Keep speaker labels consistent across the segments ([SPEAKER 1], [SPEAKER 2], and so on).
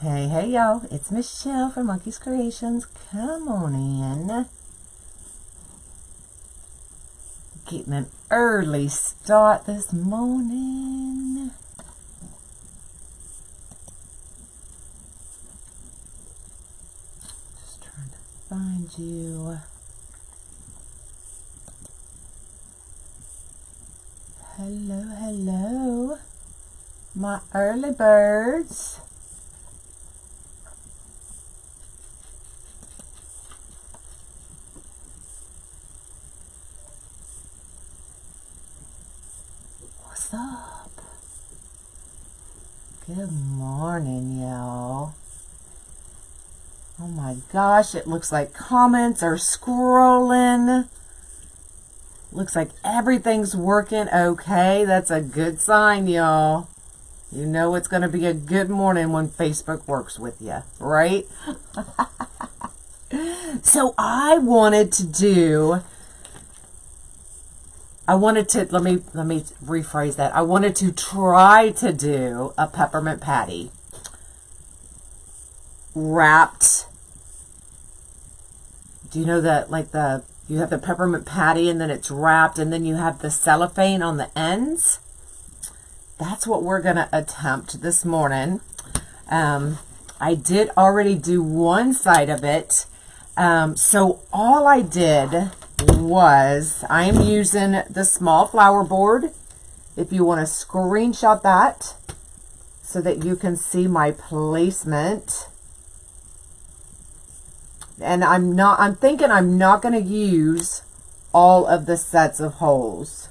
[SPEAKER 1] Hey, hey, y'all. It's Michelle from Monkey's Creations. Come on in. Getting an early start this morning. Just trying to find you. Hello, hello. My early birds. What's up? Good morning, y'all. Oh my gosh, it looks like comments are scrolling. Looks like everything's working okay. That's a good sign, y'all. You know it's going to be a good morning when Facebook works with you, right? So let me rephrase that. I wanted to try to do a peppermint patty wrapped. Do you know that, like, you have the peppermint patty and then it's wrapped and then you have the cellophane on the ends? That's what we're going to attempt this morning. I did already do one side of it. So all I did was, I'm using the small flower board. If you want to screenshot that so that you can see my placement. And I'm thinking I'm not going to use all of the sets of holes.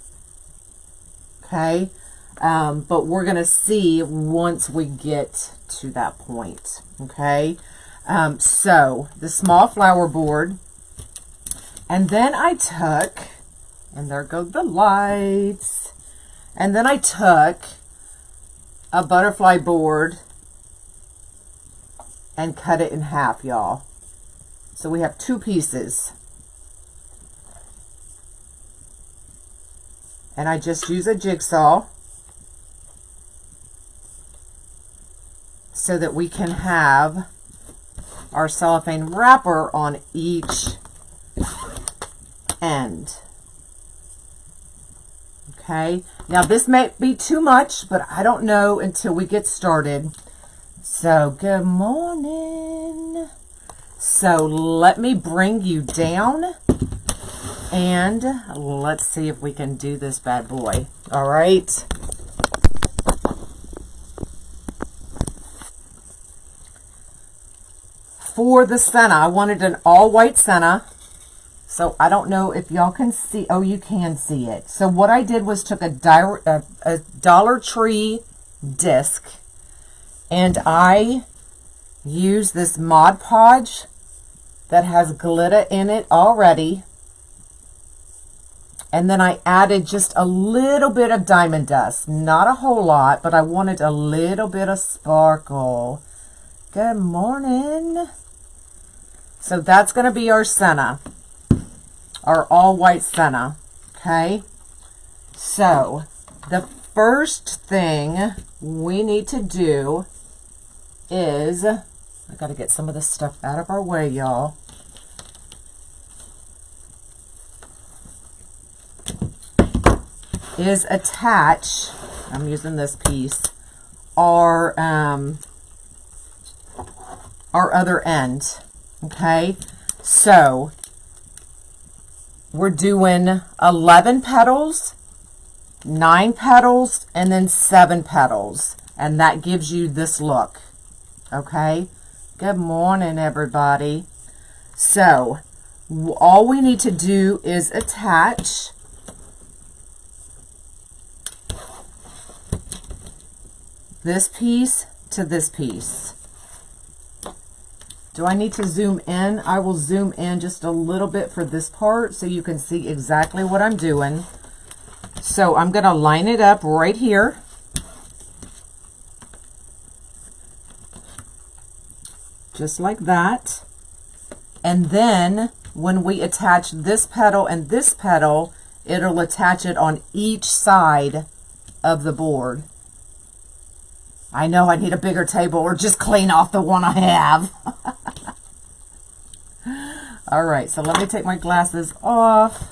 [SPEAKER 1] Okay. But we're going to see once we get to that point. Okay. So the small flower board, and then I took, and there go the lights, and then I took a butterfly board and cut it in half, y'all. So we have two pieces. And I just use a jigsaw so that we can have our cellophane wrapper on each end. Okay, now this may be too much, but I don't know until we get started. So good morning. So let me bring you down and let's see if we can do this bad boy. All right. For the senna, I wanted an all-white senna. So I don't know if y'all can see. Oh, you can see it. So what I did was took a Dollar Tree disc, and I used this Mod Podge that has glitter in it already. And then I added just a little bit of diamond dust. Not a whole lot, but I wanted a little bit of sparkle. Good morning. So that's going to be our senna, our all-white senna, okay? So the first thing we need to do is, I got to get some of this stuff out of our way, y'all. Is attach, I'm using this piece, our other end. Okay, so we're doing 11 petals, 9 petals, and then 7 petals, and that gives you this look. Okay, good morning, everybody. So all we need to do is attach this piece to this piece. Do I need to zoom in? I will zoom in just a little bit for this part so you can see exactly what I'm doing. So I'm going to line it up right here. Just like that. And then when we attach this petal and this petal, it'll attach it on each side of the board. I know I need a bigger table, or just clean off the one I have. All right, so let me take my glasses off.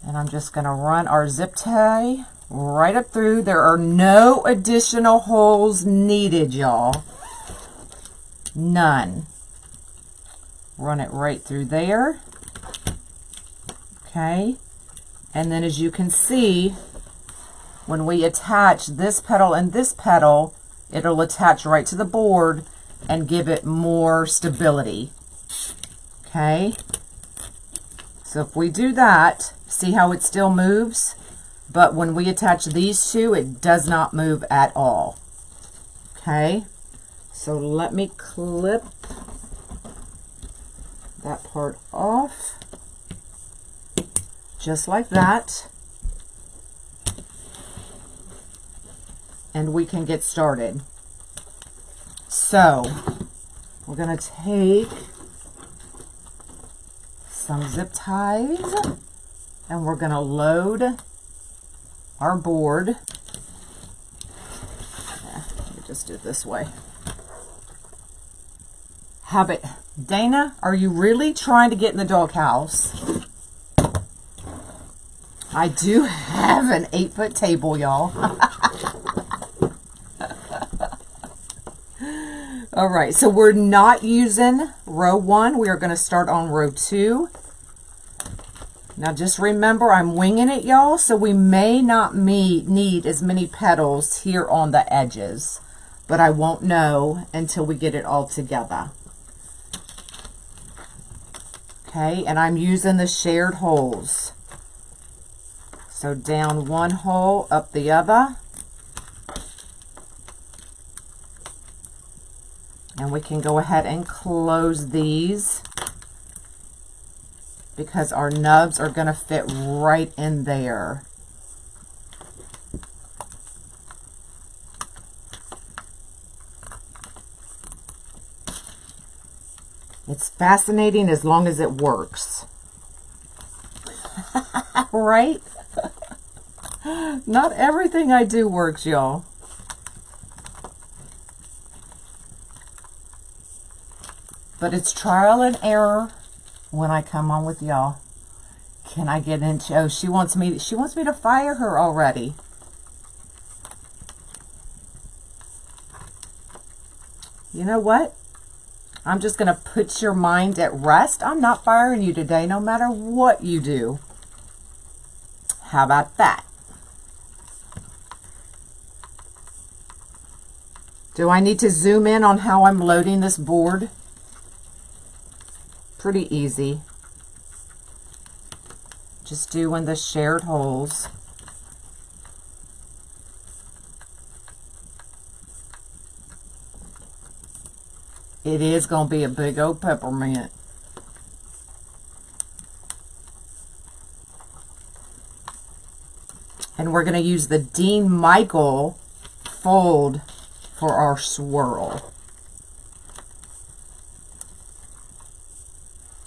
[SPEAKER 1] And I'm just going to run our zip tie right up through. There are no additional holes needed, y'all. None. Run it right through there. Okay. And then as you can see, when we attach this petal and this petal, it'll attach right to the board and give it more stability. Okay. So if we do that, see how it still moves? But when we attach these two, it does not move at all. Okay. So let me clip that part off. Just like that. And we can get started. So we're going to take some zip ties and we're going to load our board. Let me just do it this way. Dana, are you really trying to get in the doghouse? I do have an 8-foot table, y'all. All right, so we're not using row 1. We are going to start on row 2. Now just remember, I'm winging it, y'all, so we may not need as many petals here on the edges, but I won't know until we get it all together. Okay, and I'm using the shared holes. So down one hole, up the other. And we can go ahead and close these because our nubs are going to fit right in there. It's fascinating as long as it works. Right? Not everything I do works, y'all. But it's trial and error when I come on with y'all. Can I get into, oh, she wants me to fire her already. You know what? I'm just going to put your mind at rest. I'm not firing you today, no matter what you do. How about that? Do I need to zoom in on how I'm loading this board? Pretty easy. Just doing the shared holes. It is going to be a big old peppermint. And we're going to use the Dean Michael fold for our swirl.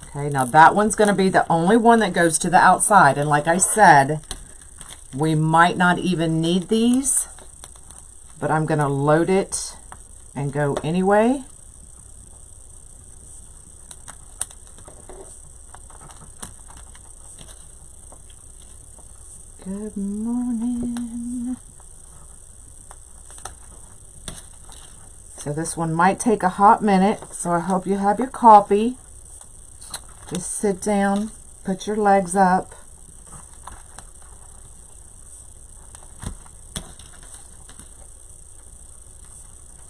[SPEAKER 1] Okay, now that one's going to be the only one that goes to the outside. And like I said, we might not even need these, but I'm going to load it and go anyway. Good morning. So this one might take a hot minute, so I hope you have your coffee. Just sit down, put your legs up.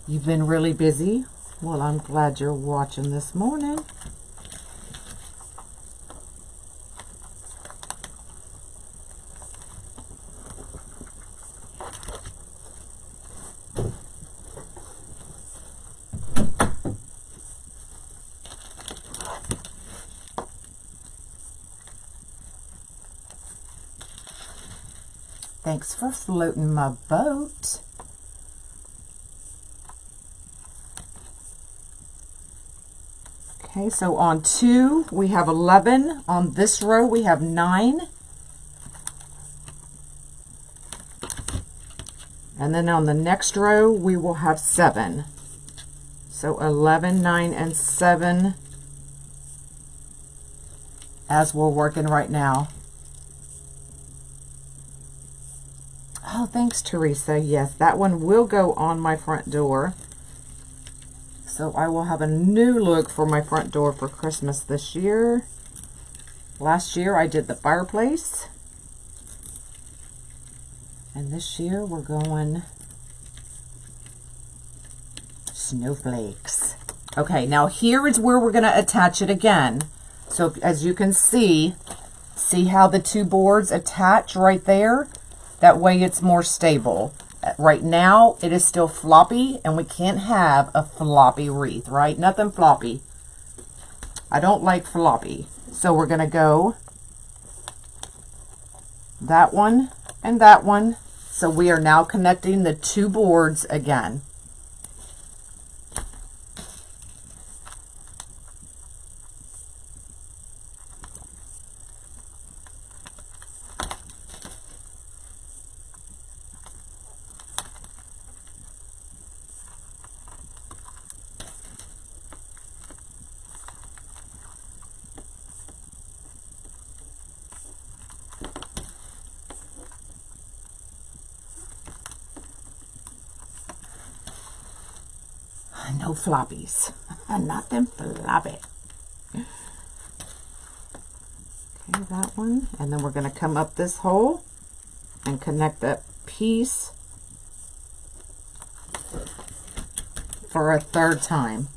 [SPEAKER 1] You've been really busy? Well, I'm glad you're watching this morning. Thanks for floating my boat. Okay, so on 2 we have 11. On this row we have 9. And And then on the next row, we will have 7. So 11, 9, and 7 as we're working right now. Oh, thanks, Teresa. Yes, that one will go on my front door. So I will have a new look for my front door for Christmas this year. Last year I did the fireplace. And this year we're going snowflakes. Okay, now here is where we're going to attach it again. So as you can see how the 2 boards attach right there? That way it's more stable. Right now it is still floppy, and we can't have a floppy wreath, right? Nothing floppy. I don't like floppy. So we're going to go that one and that one. So we are now connecting the 2 boards again. No floppies. Nothing floppy. Okay, that one. And then we're going to come up this hole and connect that piece for a 3rd time.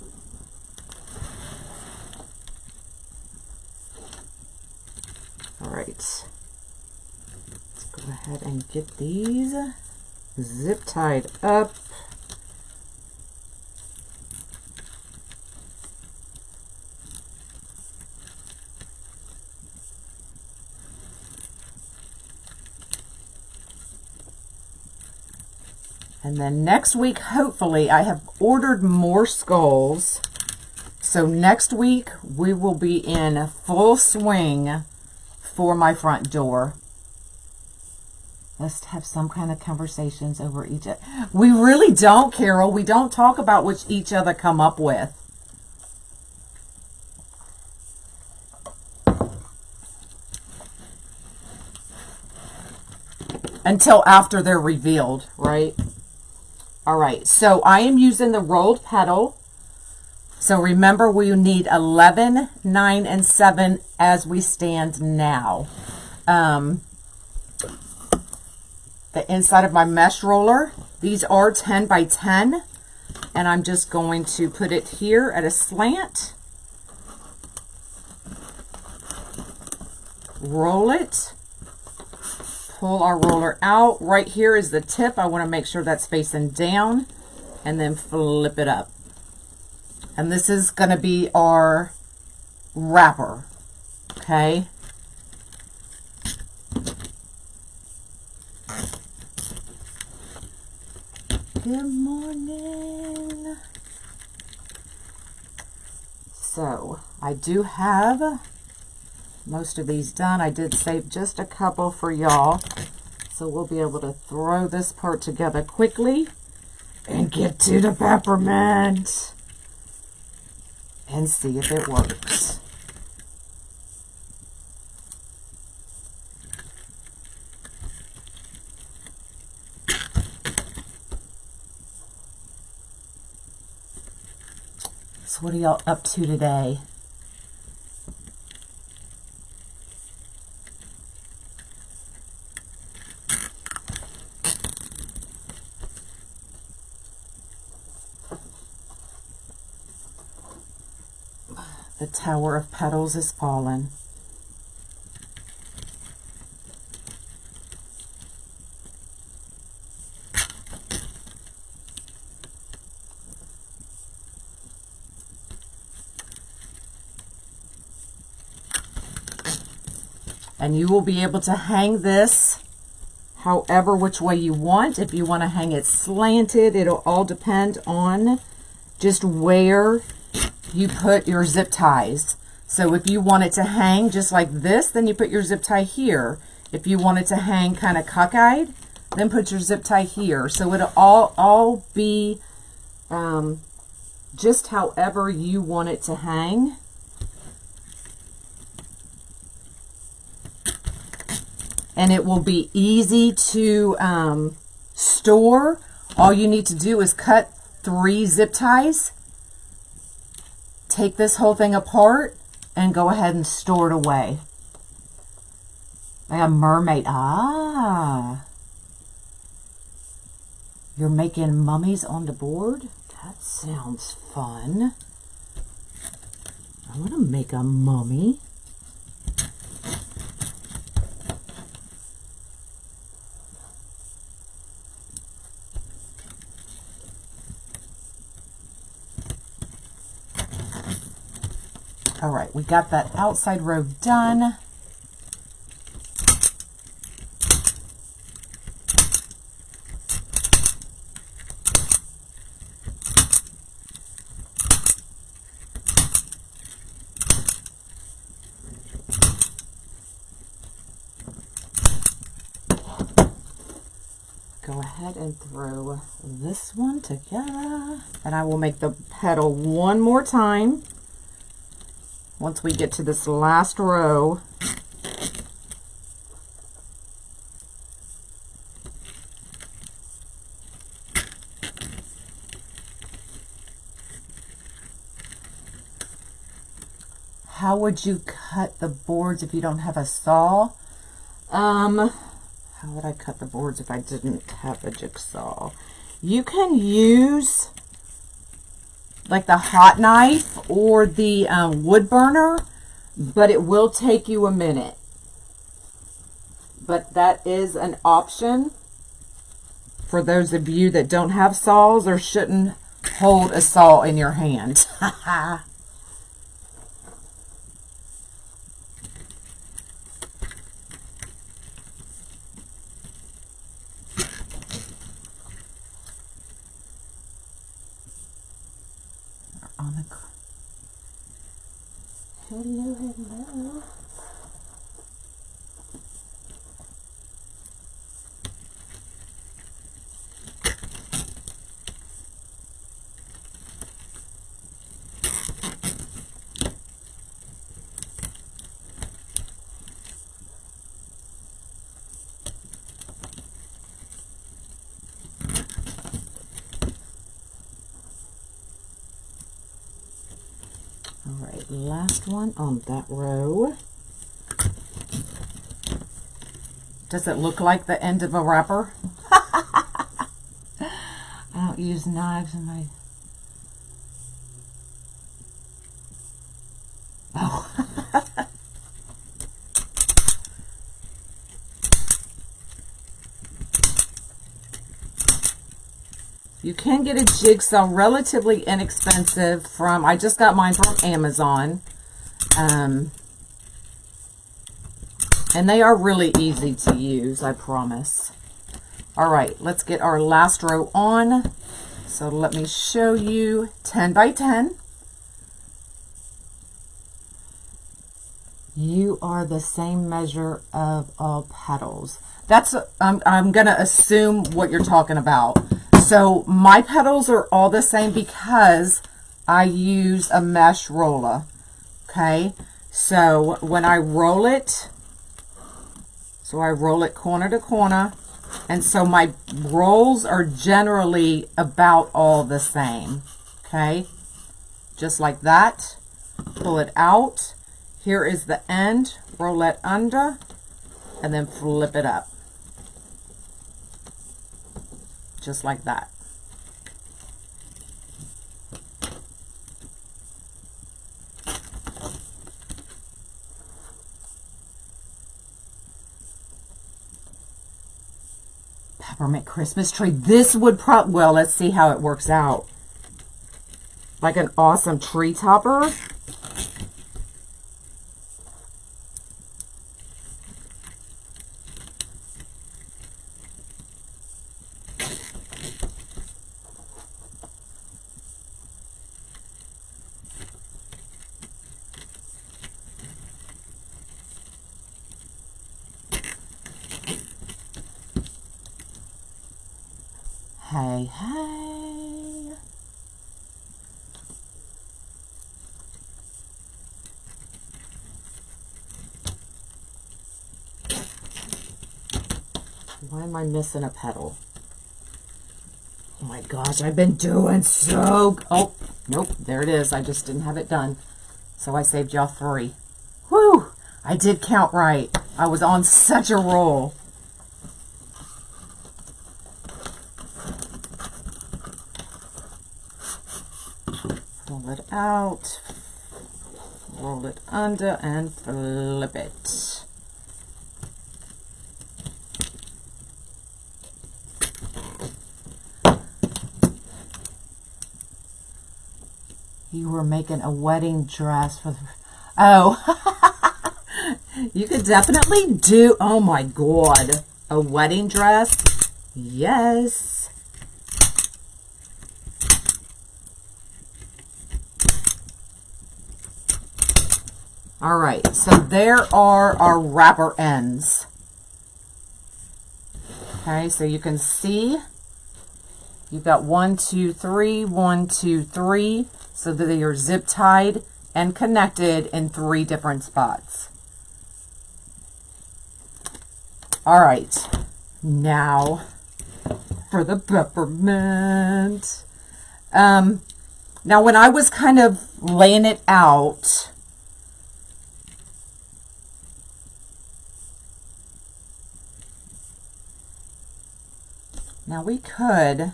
[SPEAKER 1] All right. Let's go ahead and get these zip tied up. And then next week, hopefully, I have ordered more skulls. So next week, we will be in full swing for my front door. Let's have some kind of conversations over each other. We really don't, Carol. We don't talk about what each other come up with. Until after they're revealed, right? All right, so I am using the rolled petal. So remember, we need 11, 9, and 7 as we stand now. The inside of my mesh roller, these are 10 by 10. And I'm just going to put it here at a slant. Roll it. Pull our roller out. Right here is the tip. I want to make sure that's facing down, and then flip it up. And this is going to be our wrapper. Okay. Good morning. So I do have most of these done. I did save just a couple for y'all, so we'll be able to throw this part together quickly and get to the peppermint and see if it works. So what are y'all up to today? The Tower of Petals is fallen. And you will be able to hang this however which way you want. If you want to hang it slanted, it'll all depend on just where you put your zip ties. So if you want it to hang just like this, then you put your zip tie here. If you want it to hang kind of cockeyed, then put your zip tie here. So it'll all be just however you want it to hang. And it will be easy to store. All you need to do is cut 3 zip ties, take this whole thing apart, and go ahead and store it away. Like a mermaid. Ah. You're making mummies on the board? That sounds fun. I want to make a mummy. All right, we got that outside row done. Go ahead and throw this one together. And I will make the petal one more time. Once we get to this last row, how would you cut the boards if you don't have a saw? How would I cut the boards if I didn't have a jigsaw? You can use like the hot knife or the wood burner, but it will take you a minute. But that is an option for those of you that don't have saws or shouldn't hold a saw in your hand. On the hello. All right, last one on that row. Does it look like the end of a wrapper? I don't use knives in my... Oh. You can get a jigsaw relatively inexpensive from, I just got mine from Amazon. And they are really easy to use, I promise. All right, let's get our last row on. So let me show you 10 by 10. You are the same measure of all petals. That's, I'm gonna assume what you're talking about. So my petals are all the same because I use a mesh roller, okay? So when I roll it, I roll it corner to corner, and so my rolls are generally about all the same, okay? Just like that, pull it out. Here is the end, roll it under, and then flip it up. Just like that. Peppermint Christmas tree. This would well, let's see how it works out. Like an awesome tree topper. Hey, hey. Why am I missing a petal? Oh my gosh, I've been doing so... Oh, nope, there it is. I just didn't have it done. So I saved y'all 3. Whew, I did count right. I was on such a roll. Pull it out, roll it under, and flip it. You were making a wedding dress for... Oh, you could definitely do... Oh my God, a wedding dress? Yes. All right, so there are our wrapper ends. Okay, so you can see you've got 1, 2, 3, 1, 2, 3, so that they are zip tied and connected in 3 different spots. All right, now for the peppermint. Now when I was kind of laying it out, now we could,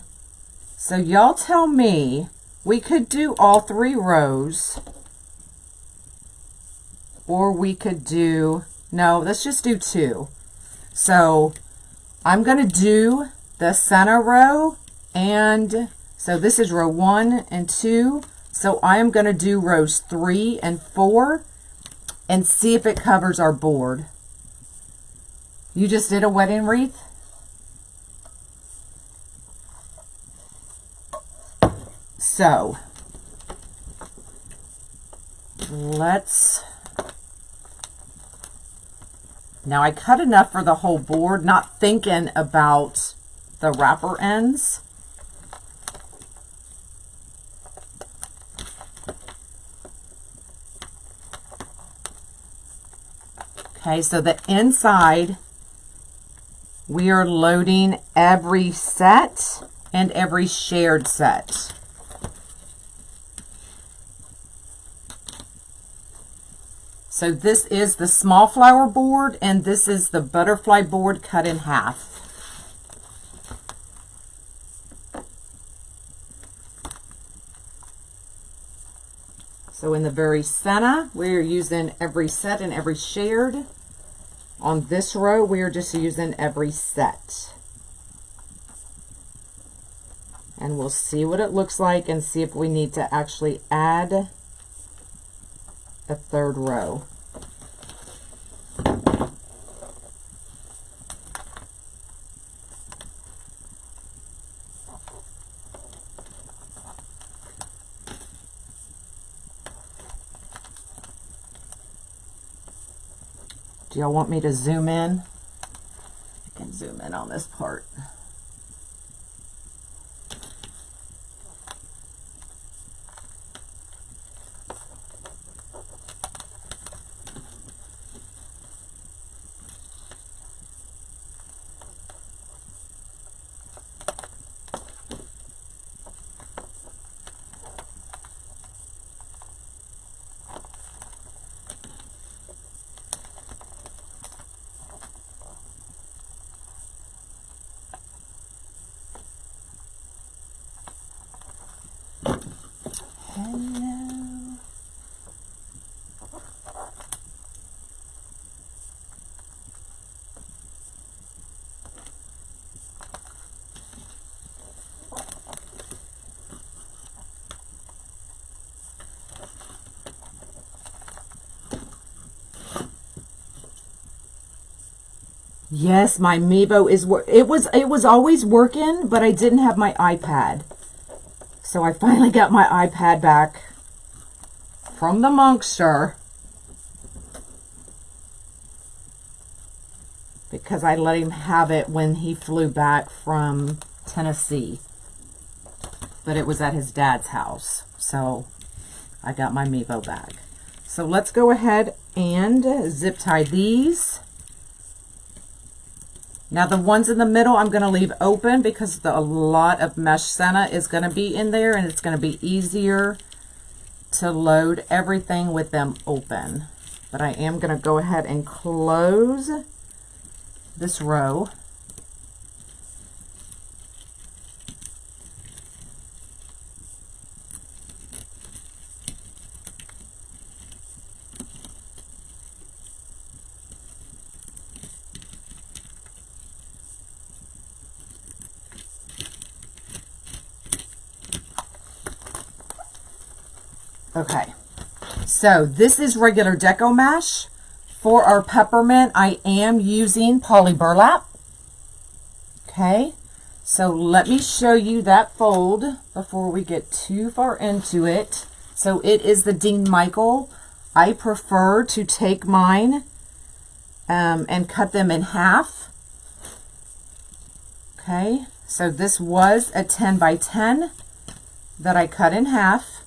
[SPEAKER 1] so y'all tell me, we could do all 3 rows, or we could do, no, let's just do 2. So I'm going to do the center row, and so this is row 1 and 2. So I am going to do rows 3 and 4 and see if it covers our board. You just did a wedding wreath? So let's, now I cut enough for the whole board, not thinking about the wrapper ends. Okay, so the inside, we are loading every set and every shared set. So this is the small flower board, and this is the butterfly board cut in half. So in the very center, we're using every set and every shared. On this row, we are just using every set. And we'll see what it looks like and see if we need to actually add a 3rd row. Do y'all want me to zoom in? I can zoom in on this part. Hello. Yes, my Mevo is it was always working, but I didn't have my iPad. So I finally got my iPad back from the Monkster because I let him have it when he flew back from Tennessee. but it was at his dad's house. So I got my Mevo bag. So let's go ahead and zip tie these. Now the ones in the middle I'm going to leave open because a lot of mesh senna is going to be in there, and it's going to be easier to load everything with them open. But I am going to go ahead and close this row. Okay, so this is regular decomesh. For our peppermint, I am using poly burlap. Okay, so let me show you that fold before we get too far into it. So it is the Dean Michael. I prefer to take mine and cut them in half. Okay, so this was a 10 by 10 that I cut in half.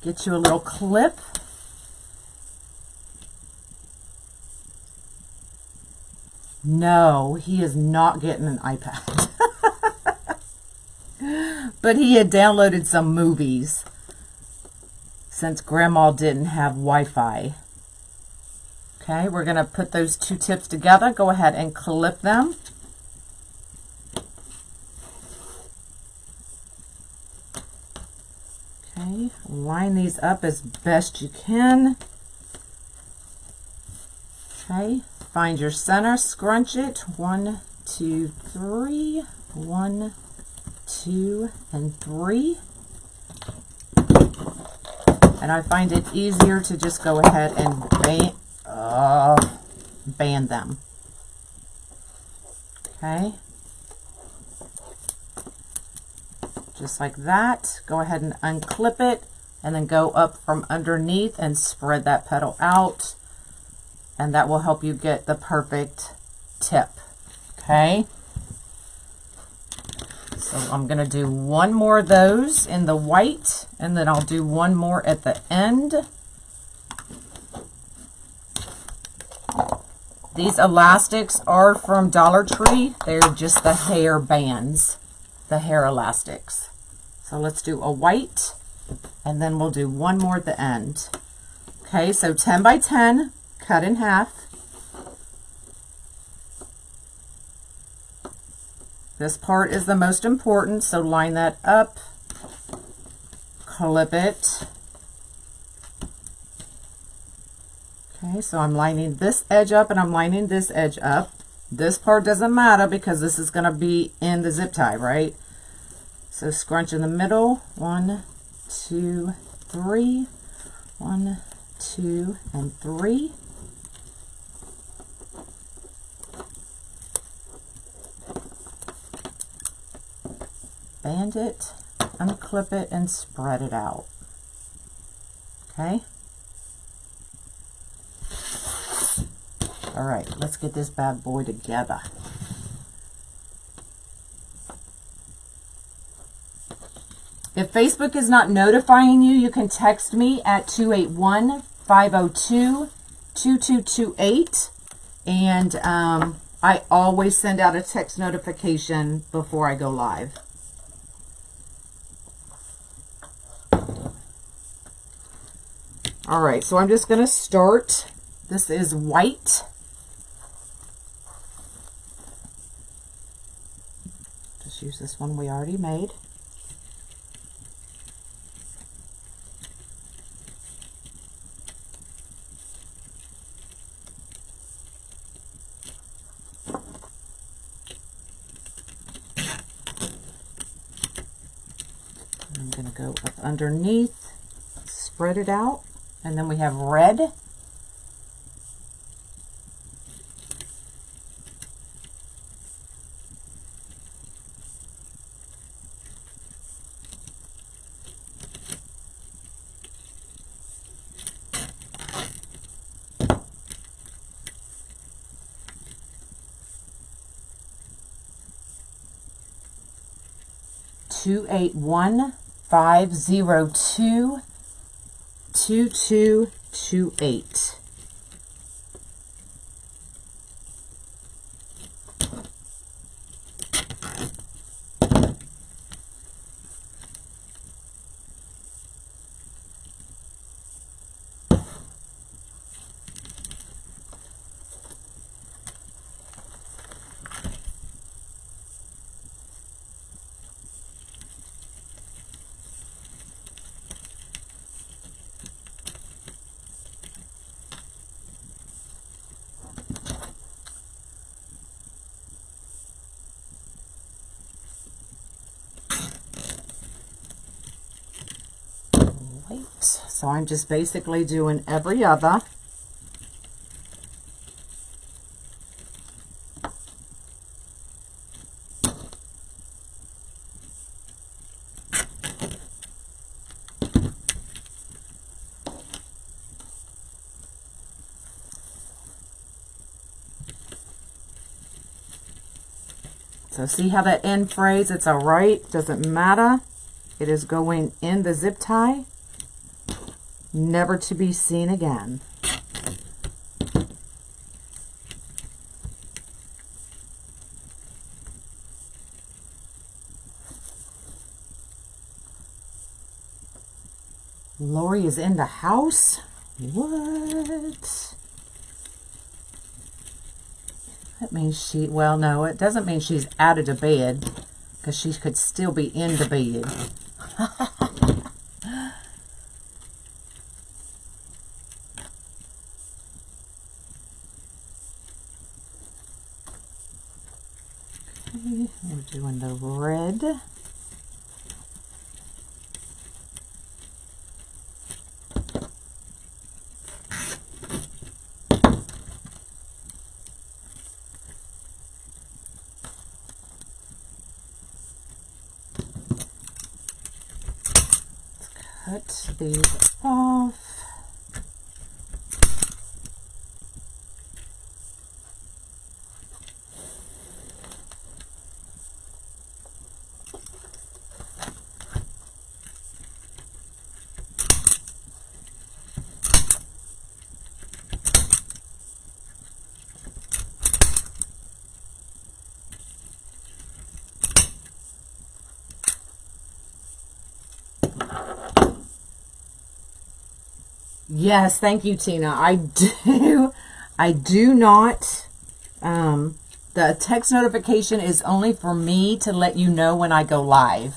[SPEAKER 1] Get you a little clip. No, he is not getting an iPad. But he had downloaded some movies since Grandma didn't have Wi-Fi. Okay, we're going to put those two tips together. Go ahead and clip them. Okay, line these up as best you can. Okay, find your center, scrunch it. 1, 2, 3. 1, 2, and 3. And I find it easier to just go ahead and band them. Okay. Just like that. Go ahead and unclip it and then go up from underneath and spread that petal out, and that will help you get the perfect tip. Okay, so I'm going to do one more of those in the white, and then I'll do one more at the end. These elastics are from Dollar Tree. They're just the hair bands, the hair elastics. So let's do a white, and then we'll do one more at the end. Okay, so 10 by 10, cut in half. This part is the most important, so line that up, clip it. Okay, so I'm lining this edge up and I'm lining this edge up. This part doesn't matter because this is going to be in the zip tie, right? So scrunch in the middle, 1, 2, 3, 1, 2, and 3. Band it, unclip it, and spread it out. Okay? All right, let's get this bad boy together. If Facebook is not notifying you, you can text me at 281-502-2228. And I always send out a text notification before I go live. All right, so I'm just going to start. This is white. Just use this one we already made. I'm going to go up underneath, spread it out, and then we have red. 281-502-2228. So I'm just basically doing every other. So see how that end phrase, it's all right, doesn't matter. It is going in the zip tie, never to be seen again. Lori is in the house? What? That means she, well, no, it doesn't mean she's out of the bed, because she could still be in the bed. Okay, we're doing the red. Cut these off. Yes, thank you, Tina. I do not, the text notification is only for me to let you know when I go live.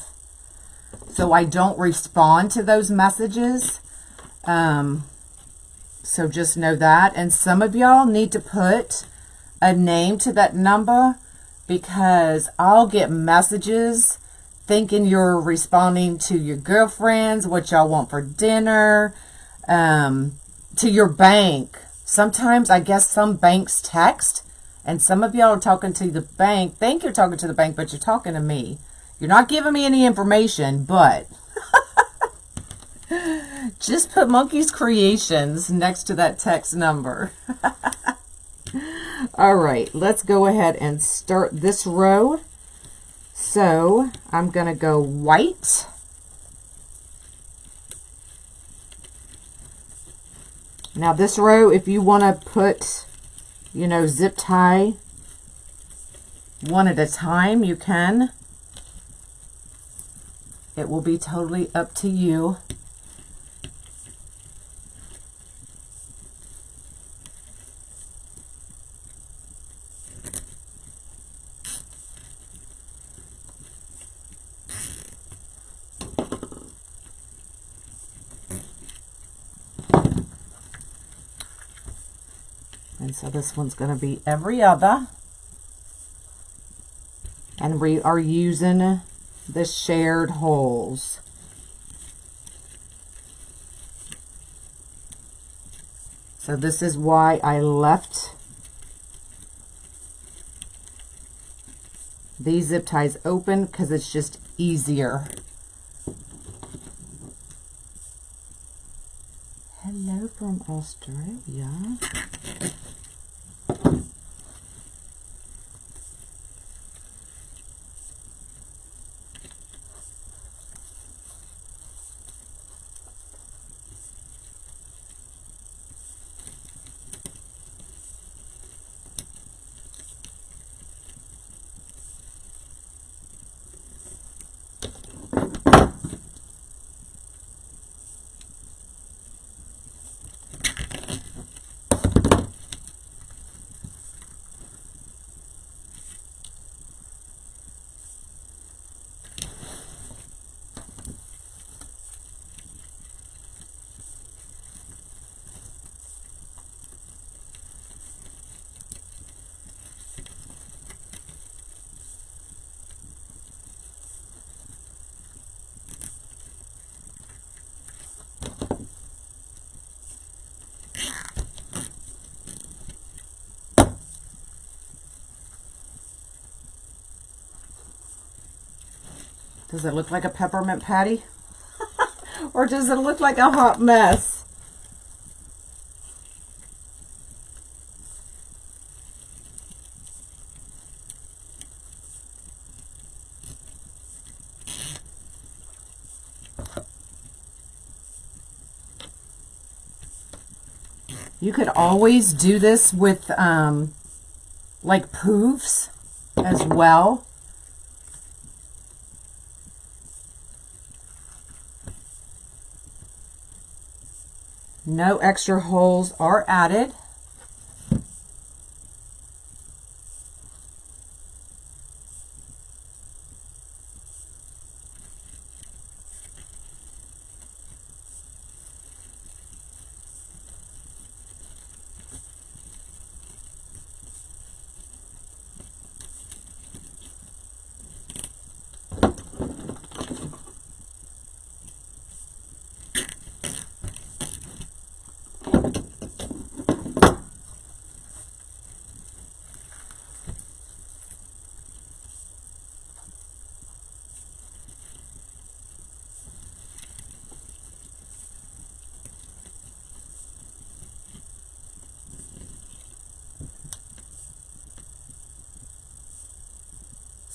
[SPEAKER 1] So I don't respond to those messages. So just know that. And some of y'all need to put a name to that number, because I'll get messages thinking you're responding to your girlfriends, what y'all want for dinner, to your bank. Sometimes I guess some banks text, and some of y'all are talking to the bank, think you're talking to the bank, but you're talking to me. You're not giving me any information, but just put Monkey's Creations next to that text number. All right, let's go ahead and start this row. So I'm going to go white. Now this row, if you want to put, you know, zip tie one at a time, you can. It will be totally up to you. And so this one's going to be every other. And we are using the shared holes. So this is why I left these zip ties open, because it's just easier. Hello from Australia. Does it look like a peppermint patty? Or does it look like a hot mess? You could always do this with like poofs as well. No extra holes are added.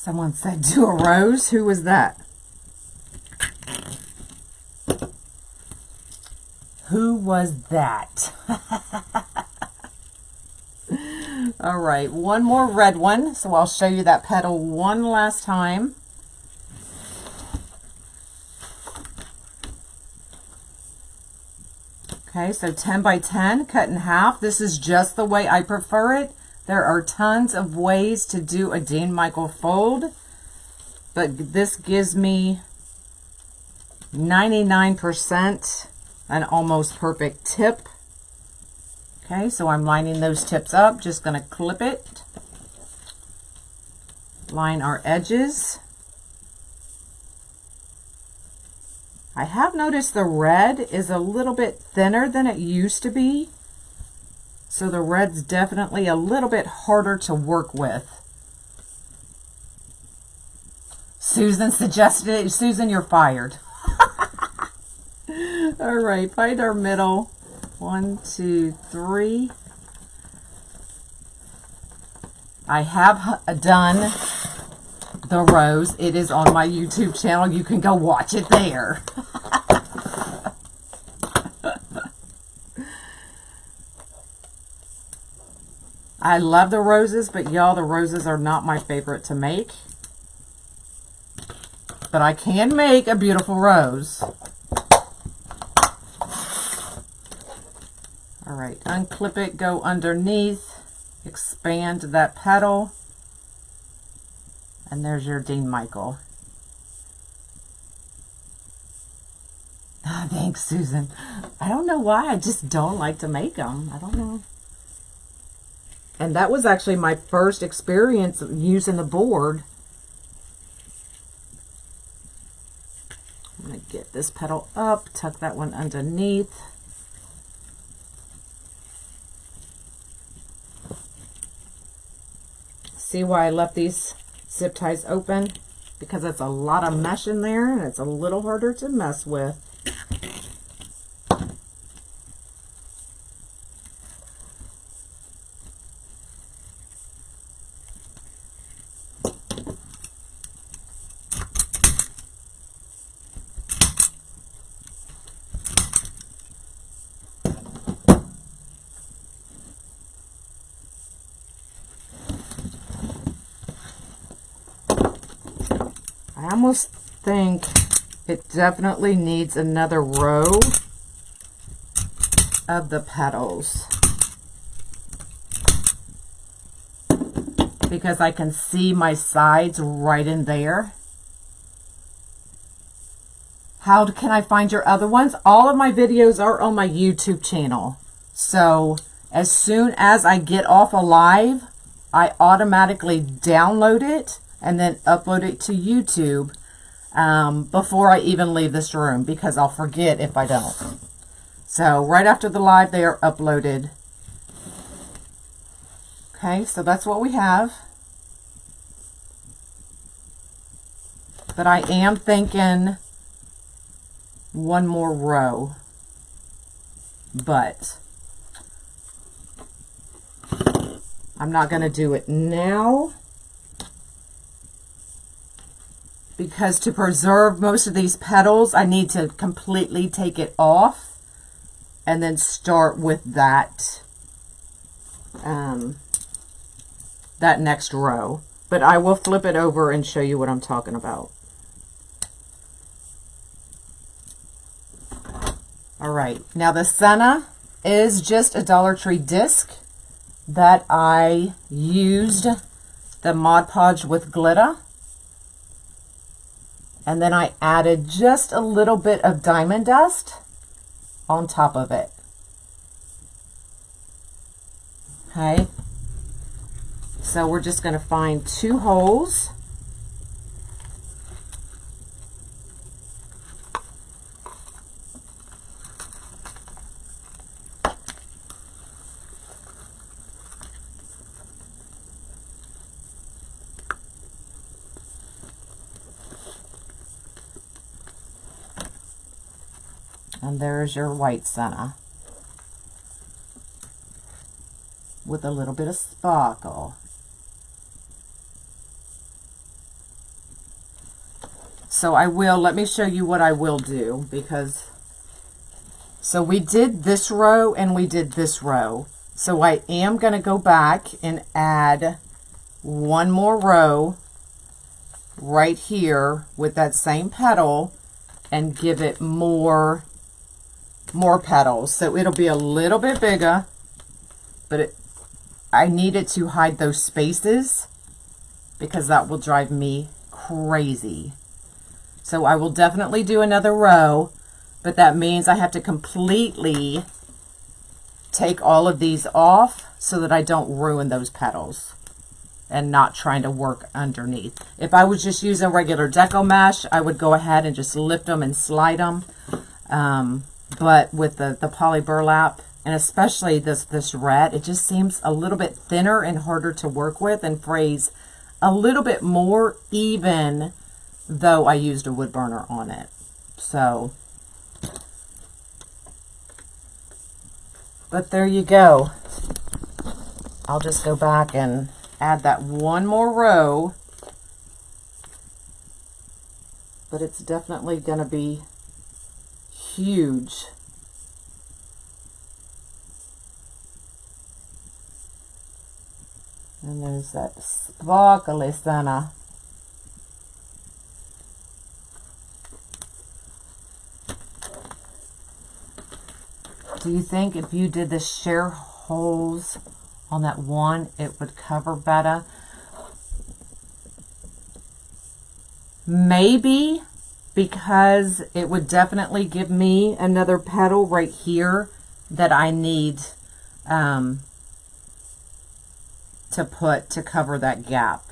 [SPEAKER 1] Someone said do a rose. Who was that? Who was that? All right, one more red one. So I'll show you that petal one last time. Okay, so 10 by 10, cut in half. This is just the way I prefer it. There are tons of ways to do a Dean Michael fold, but this gives me 99% an almost perfect tip. Okay, so I'm lining those tips up, just going to clip it, line our edges. I have noticed the red is a little bit thinner than it used to be. So the red's definitely a little bit harder to work with. Susan suggested it. Susan, you're fired. All right, find our middle. 1, 2, 3. I have done the rose. It is on my YouTube channel. You can go watch it there. I love the roses, but y'all, the roses are not my favorite to make. But I can make a beautiful rose. All right, unclip it, go underneath, expand that petal, and there's your Dean Michael. Oh, thanks, Susan. I don't know why, I just don't like to make them. I don't know. And that was actually my first experience using the board. I'm going to get this petal up, tuck that one underneath. See why I left these zip ties open? Because it's a lot of mesh in there and it's a little harder to mess with. I almost think it definitely needs another row of the petals because I can see my sides right in there. How can I find your other ones? All of my videos are on my YouTube channel. So as soon as I get off a live, I automatically download it and then upload it to YouTube before I even leave this room because I'll forget if I don't. So right after the live, they are uploaded. Okay, so that's what we have. But I am thinking one more row. But I'm not going to do it now, because to preserve most of these petals, I need to completely take it off and then start with that, that next row. But I will flip it over and show you what I'm talking about. All right, now the senna is just a Dollar Tree disc that I used the Mod Podge with glitter. And then I added just a little bit of diamond dust on top of it. Okay. So we're just going to find 2 holes. And there's your white senna with a little bit of sparkle. So let me show you what I will do, because, so we did this row and we did this row. So I am going to go back and add one more row right here with that same petal and give it more petals. So it'll be a little bit bigger, but I need it to hide those spaces because that will drive me crazy. So I will definitely do another row, but that means I have to completely take all of these off so that I don't ruin those petals and not trying to work underneath. If I was just using regular decomesh, I would go ahead and just lift them and slide them. But with the poly burlap, and especially this red, it just seems a little bit thinner and harder to work with and frays a little bit more, even though I used a wood burner on it. So, but there you go. I'll just go back and add that one more row, but it's definitely going to be huge. And there's that sparkly senna. Do you think if you did the sheer holes on that one, it would cover better? Maybe, because it would definitely give me another petal right here that I need to cover that gap.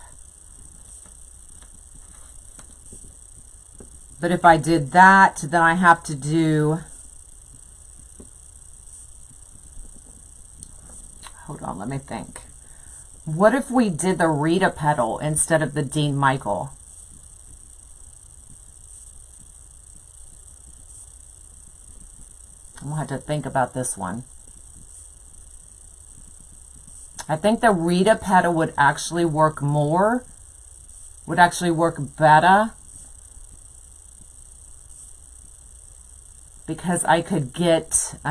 [SPEAKER 1] But if I did that, then I have to do, hold on, let me think. What if we did the Rita petal instead of the Dean Michael? I'm gonna have to think about this one. I think the Rita petal would actually work more, would actually work better, because I could get, do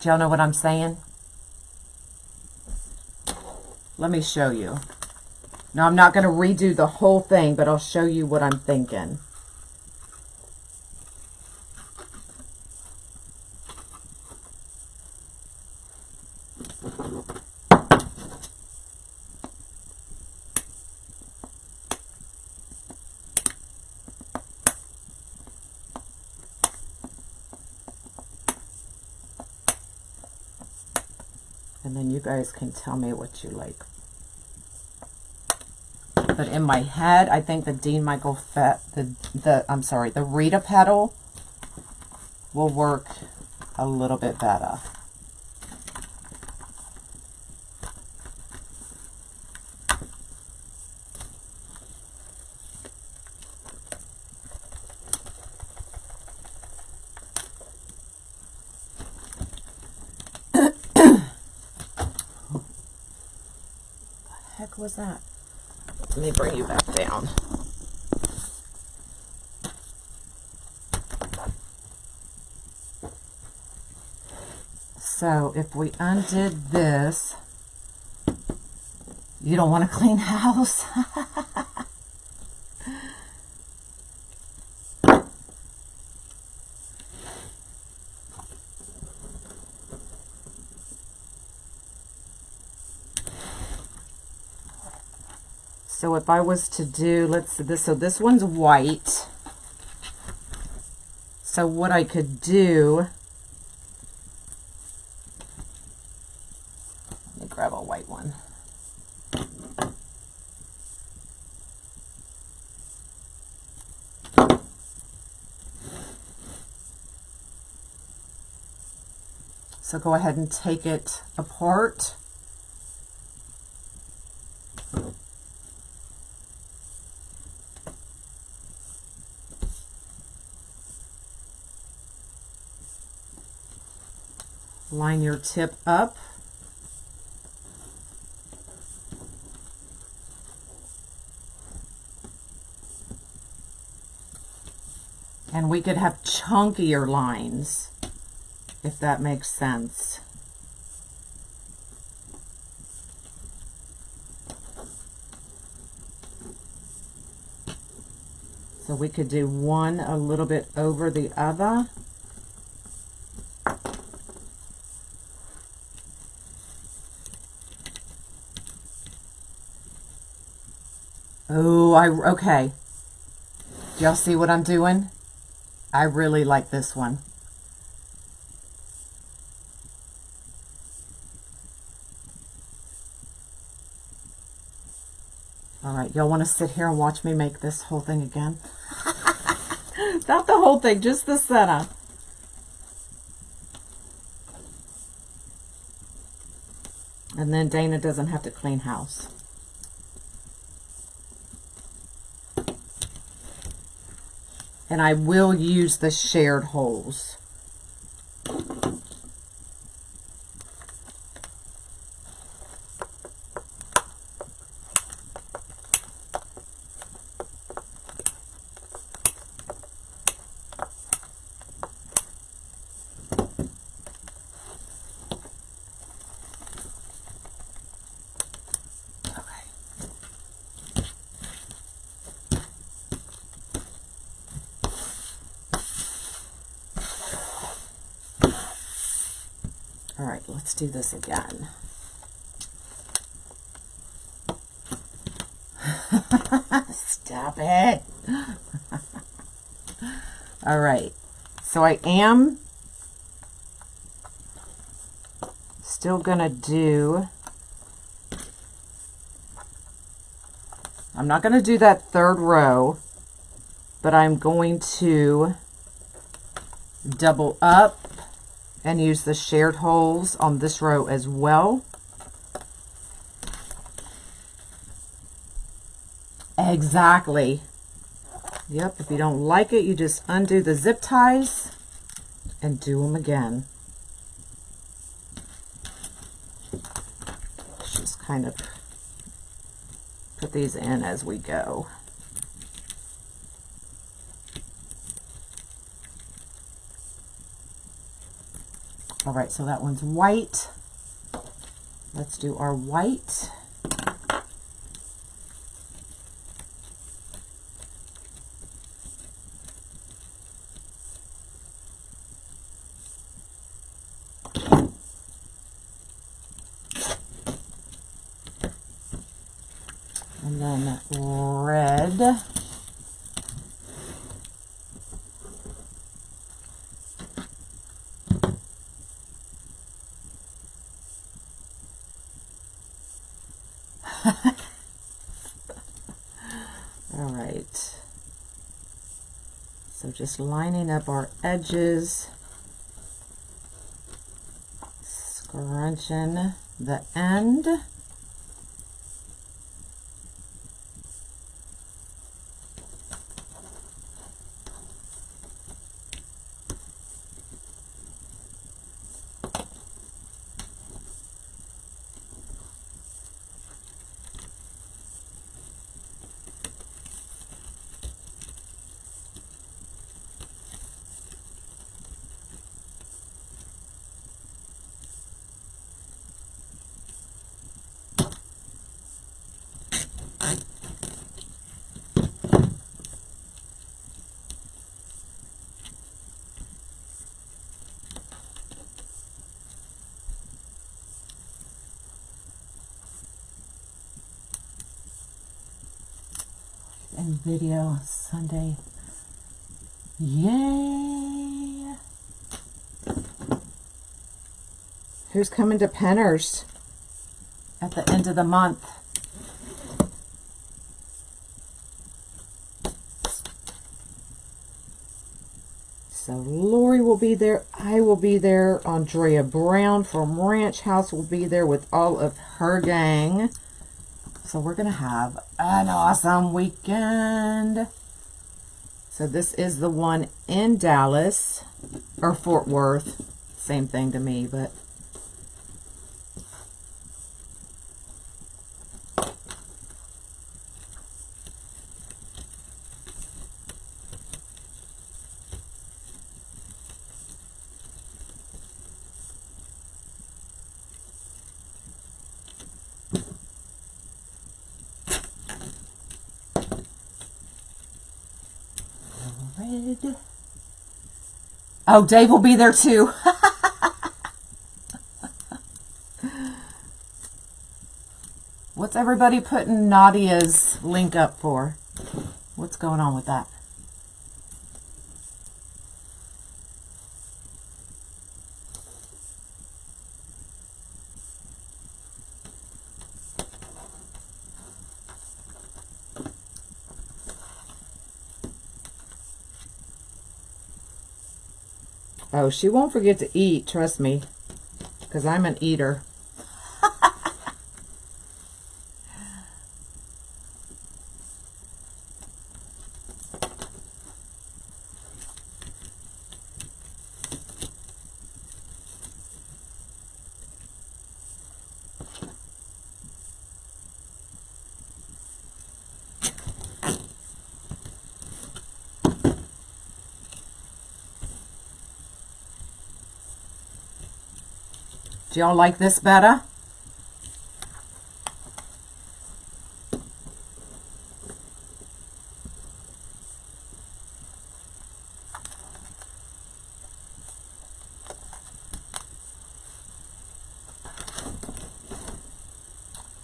[SPEAKER 1] y'all know what I'm saying? Let me show you. Now, I'm not going to redo the whole thing, but I'll show you what I'm thinking. And then you guys can tell me what you like. But in my head, I think the Dean Michael the Rita petal will work a little bit better. heck was that? Let me bring you back down. So if we undid this, you don't want to clean house. So if I was to do, let's see this, so this one's white. So what I could do, let me grab a white one. So go ahead and take it apart. Line your tip up. And we could have chunkier lines, if that makes sense. So we could do one a little bit over the other. Oh, okay. Do y'all see what I'm doing? I really like this one. All right, y'all want to sit here and watch me make this whole thing again? Not the whole thing, just the center. And then Dana doesn't have to clean house. And I will use the shared holes. All right, let's do this again. Stop it. All right, so I am still gonna do, I'm not gonna do that third row, but I'm going to double up and use the shared holes on this row as well. Exactly. Yep, if you don't like it, you just undo the zip ties and do them again. Let's just kind of put these in as we go. All right, so that one's white. Let's do our white. And then red. All right, so just lining up our edges, scrunching the end. and video Sunday. Yay! Who's coming to Penners at the end of the month? So Lori will be there. I will be there. Andrea Brown from Ranch House will be there with all of her gang. So we're going to have an awesome weekend. So this is the one in Dallas, or Fort Worth. Same thing to me, but... red. Oh, Dave will be there too. What's everybody putting Nadia's link up for? What's going on with that? Oh, she won't forget to eat, trust me, because I'm an eater. Do y'all like this better?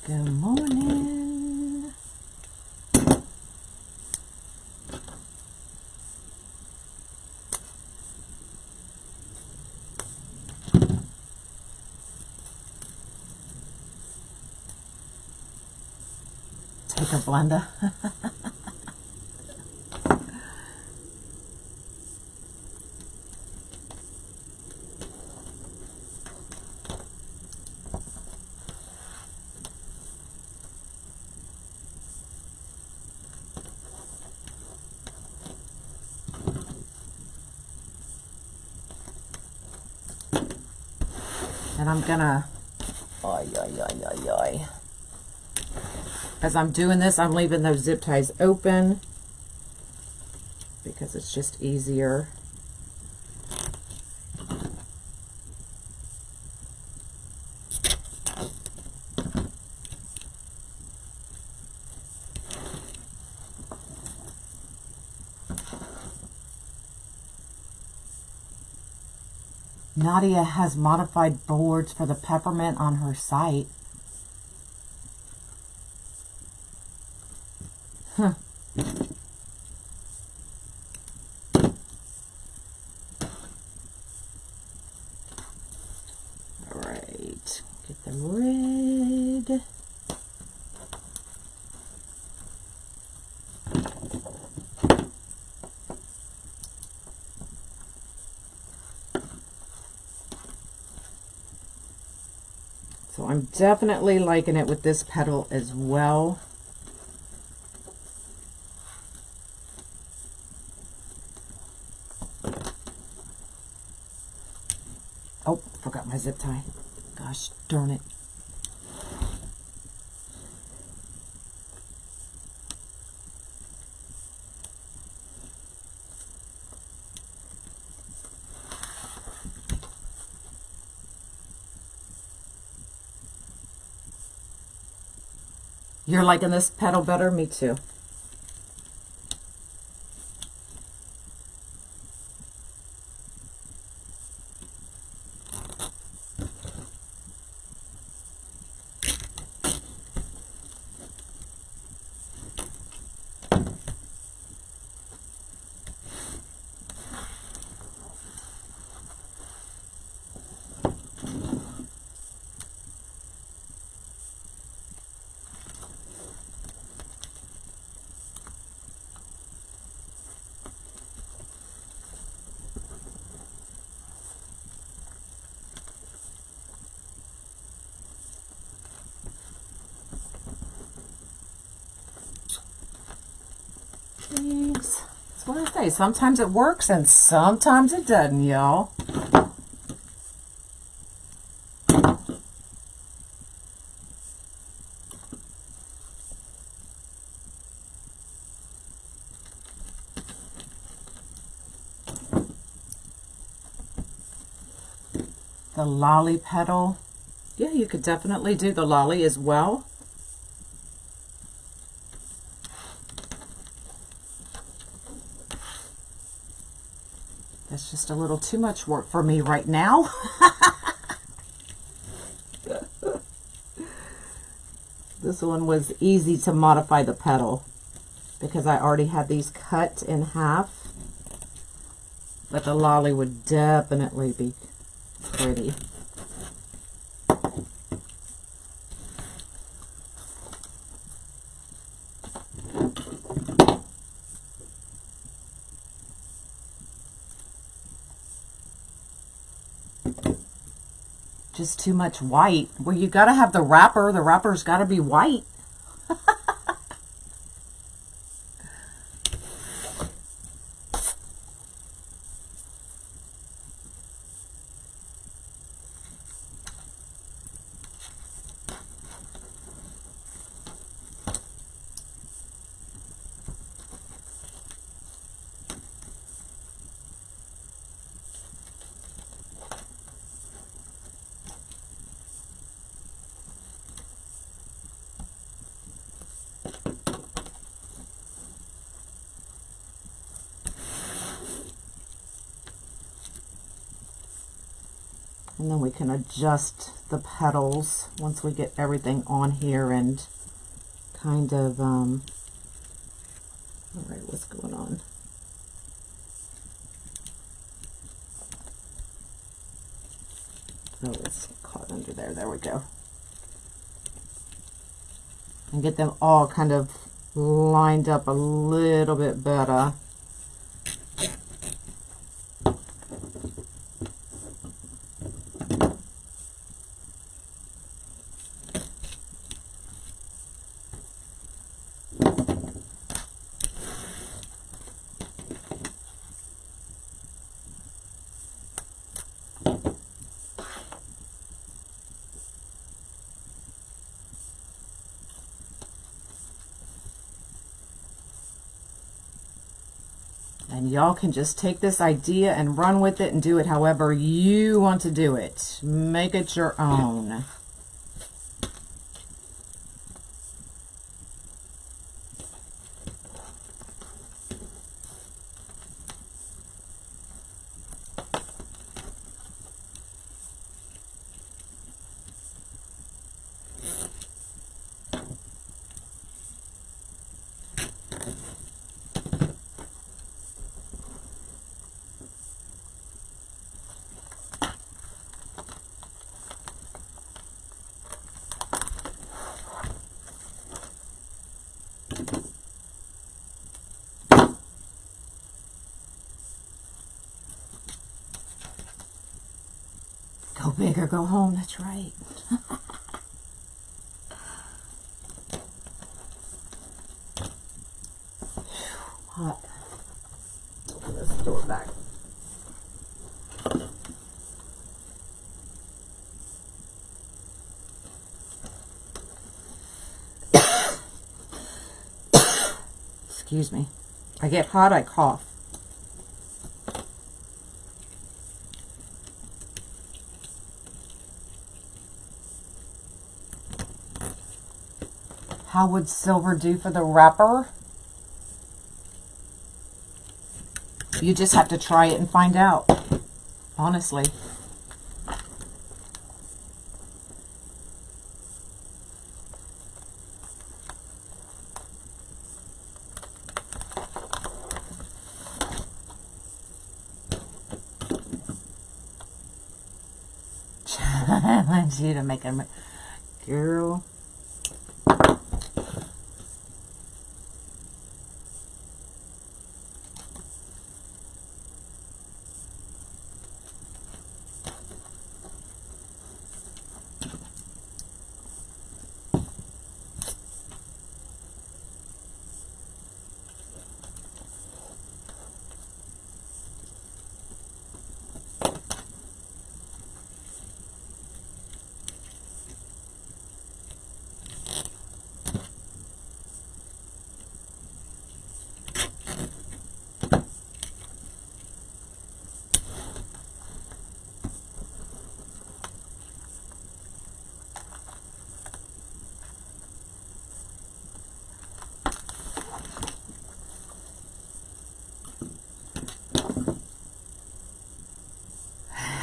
[SPEAKER 1] Good morning. Take a blender. And I'm gonna, as I'm doing this, I'm leaving those zip ties open because it's just easier. Nadia has modified boards for the Peppermint on her site. Huh. All right, get the red. So I'm definitely liking it with this petal as well. Oh, forgot my zip tie. Gosh darn it. You're liking this petal better? Me too. Thanks. That's what I say. Sometimes it works and sometimes it doesn't, y'all. The lolly petal. Yeah, you could definitely do the lolly as well. That's just a little too much work for me right now. This one was easy to modify the petal because I already had these cut in half. But the lolly would definitely be pretty. Just too much white. Well, you got to have the wrapper. The wrapper's got to be white. And then we can adjust the petals once we get everything on here and kind of, all right, what's going on? Oh, it's caught under there. There we go. And get them all kind of lined up a little bit better. And y'all can just take this idea and run with it and do it however you want to do it. Make it your own. Go big or go home, that's right. Hot. Open this door back. Excuse me. I get hot, I cough. How would silver do for the wrapper? You just have to try it and find out, honestly. I want you to make a girl.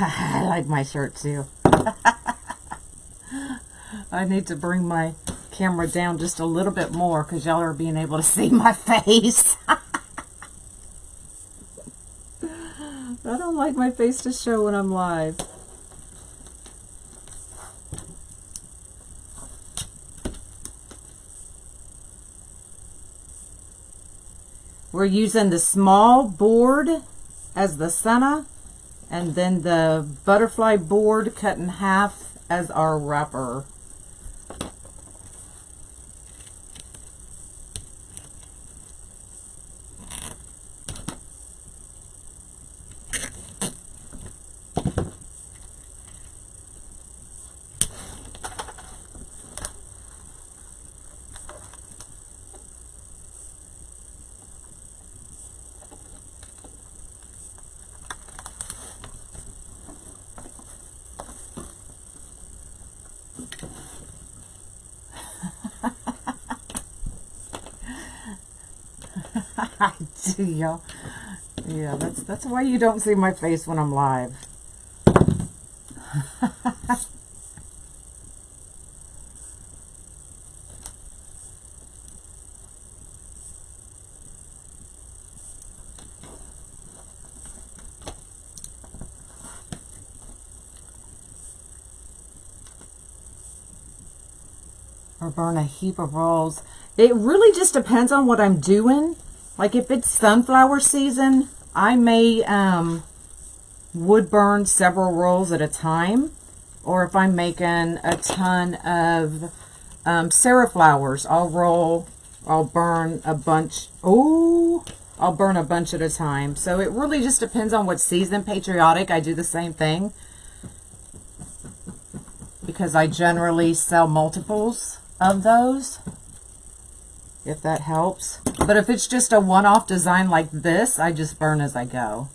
[SPEAKER 1] I like my shirt too. I need to bring my camera down just a little bit more because y'all are being able to see my face. I don't like my face to show when I'm live. We're using the small board as the center, and then the butterfly board cut in half as our wrapper. I do, y'all. Yeah, that's why you don't see my face when I'm live. Or burn a heap of rolls. It really just depends on what I'm doing. Like if it's sunflower season, I may wood burn several rolls at a time. Or if I'm making a ton of Sarah flowers, I'll burn a bunch. Oh, I'll burn a bunch at a time. So it really just depends on what season. Patriotic, I do the same thing, because I generally sell multiples of those, if that helps. But if it's just a one-off design like this, I just burn as I go.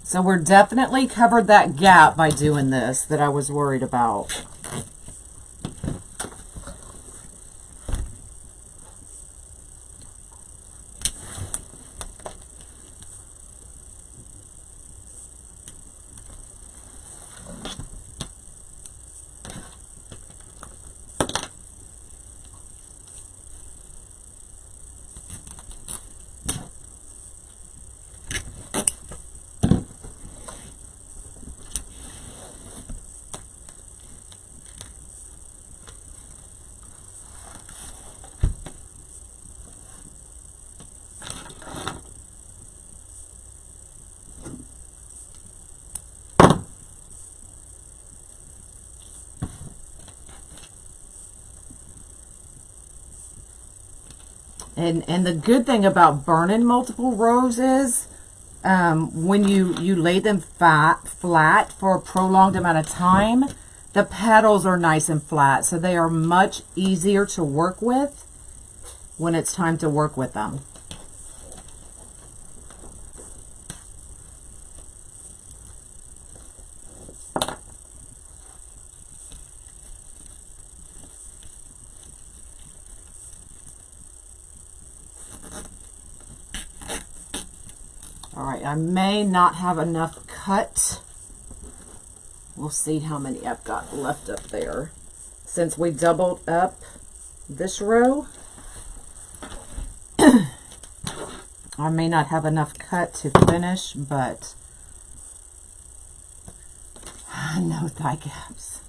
[SPEAKER 1] So we're definitely covered that gap by doing this that I was worried about. And the good thing about burning multiple rows is when you lay them flat for a prolonged amount of time, the petals are nice and flat, so they are much easier to work with when it's time to work with them. All right, I may not have enough cut. We'll see how many I've got left up there. Since we doubled up this row, I may not have enough cut to finish, but no thigh gaps.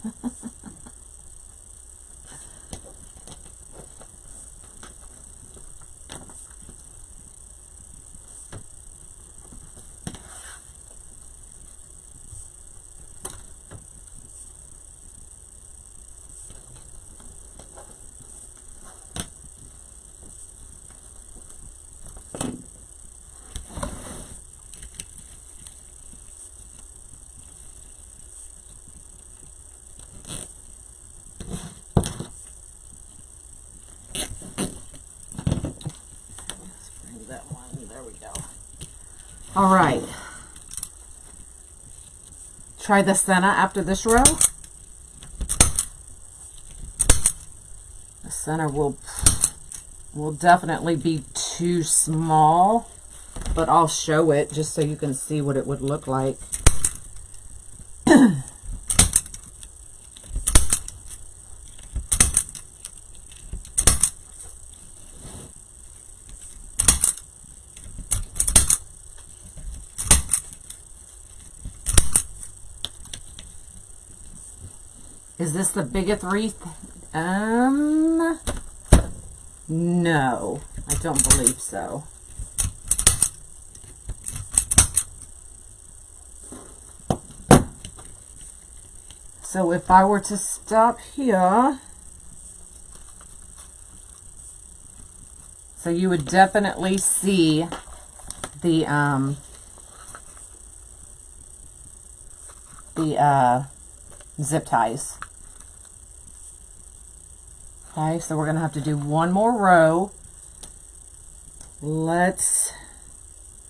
[SPEAKER 1] we go. All right. Try the center after this row. The center will definitely be too small, but I'll show it just so you can see what it would look like. Is this the biggest wreath? No, I don't believe so. So if I were to stop here, so you would definitely see the zip ties. Okay, so we're going to have to do one more row.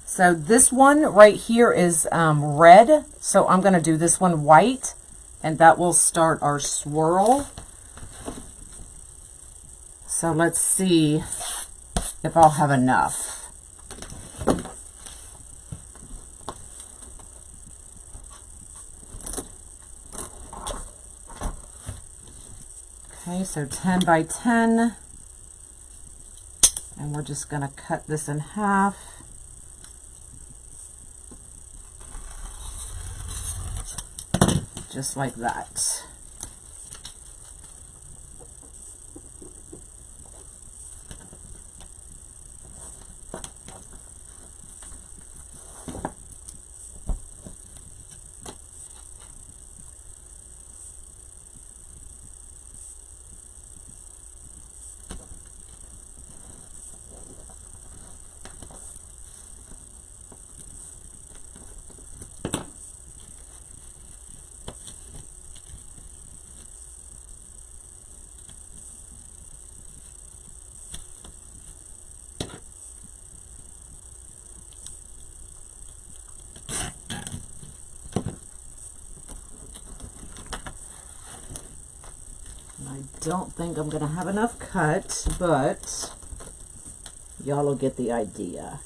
[SPEAKER 1] So this one right here is red, so I'm going to do this one white, and that will start our swirl. So let's see if I'll have enough. Okay, so 10 by 10, and we're just going to cut this in half. Just like that. I don't think I'm going to have enough cut, but y'all will get the idea.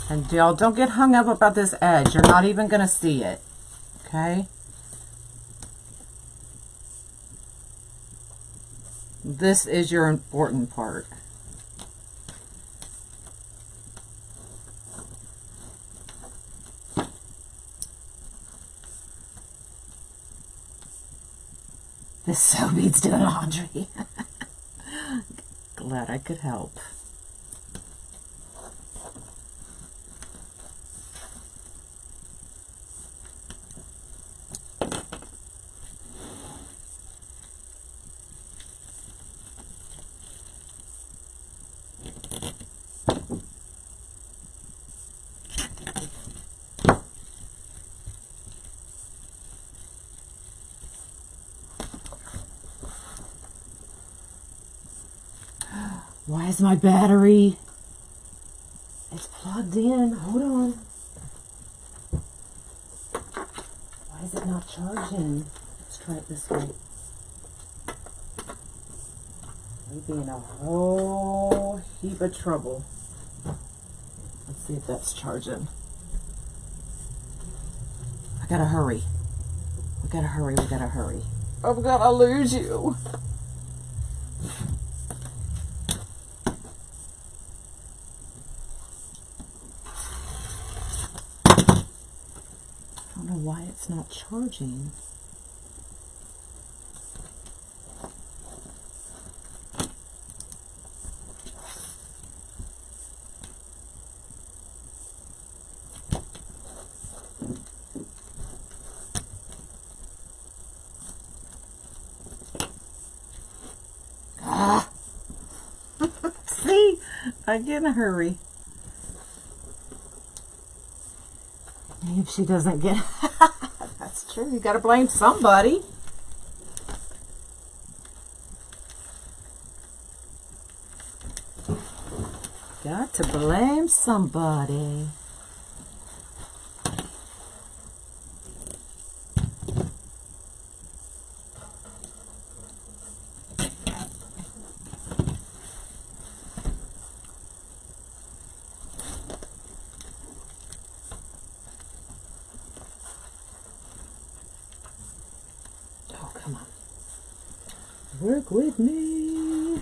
[SPEAKER 1] And y'all don't get hung up about this edge. You're not even going to see it. Okay? This is your important part. This so needs doing laundry. Glad I could help. Why is my battery? It's plugged in. Hold on. Why is it not charging? Let's try it this way. We'd be in a whole heap of trouble. Let's see if that's charging. I gotta hurry. We gotta hurry. We gotta hurry. I'm gonna lose you. I don't know why it's not charging. I get in a hurry. If she doesn't get... That's true. You got to blame somebody. Got to blame somebody. Oh, come on. Work with me.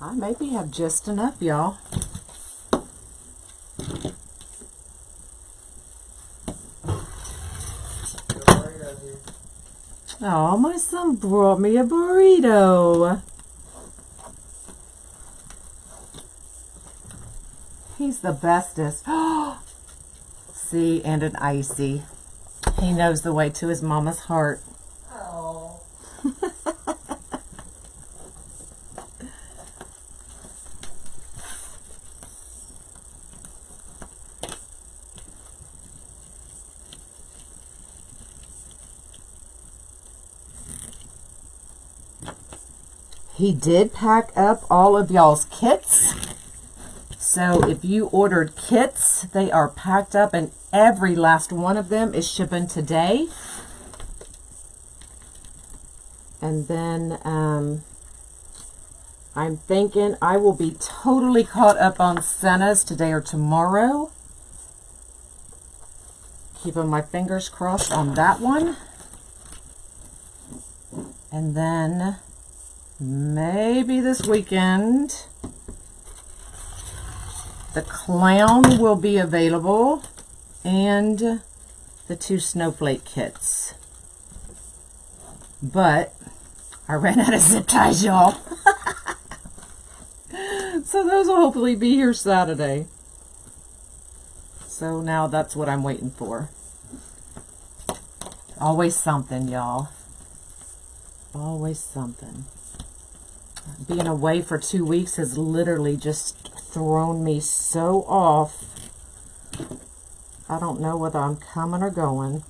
[SPEAKER 1] I maybe have just enough, y'all. Oh, my son brought me a burrito. He's the bestest. See, and an icy. He knows the way to his mama's heart.
[SPEAKER 2] Oh.
[SPEAKER 1] He did pack up all of y'all's kits. So if you ordered kits, they are packed up and every last one of them is shipping today. And then I'm thinking I will be totally caught up on Senna's today or tomorrow. Keeping my fingers crossed on that one. And then maybe this weekend the clown will be available and the 2 snowflake kits. But I ran out of zip ties, y'all. So those will hopefully be here Saturday. So now that's what I'm waiting for. Always something, y'all. Always something. Being away for 2 weeks has literally just thrown me so off. I don't know whether I'm coming or going.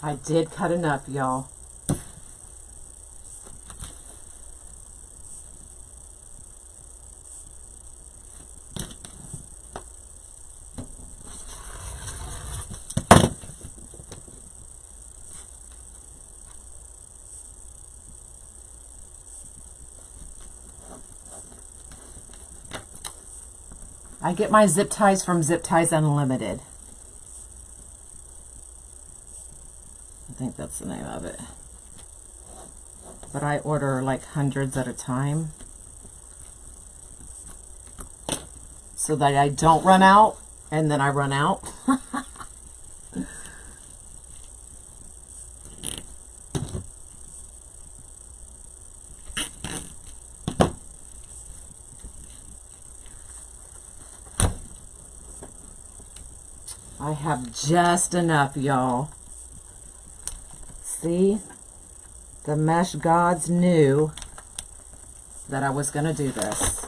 [SPEAKER 1] I did cut enough, y'all. I get my zip ties from Zip Ties Unlimited. I think that's the name of it. But I order like hundreds at a time, so that I don't run out, and then I run out. I have just enough, y'all. See? The mesh gods knew that I was going to do this.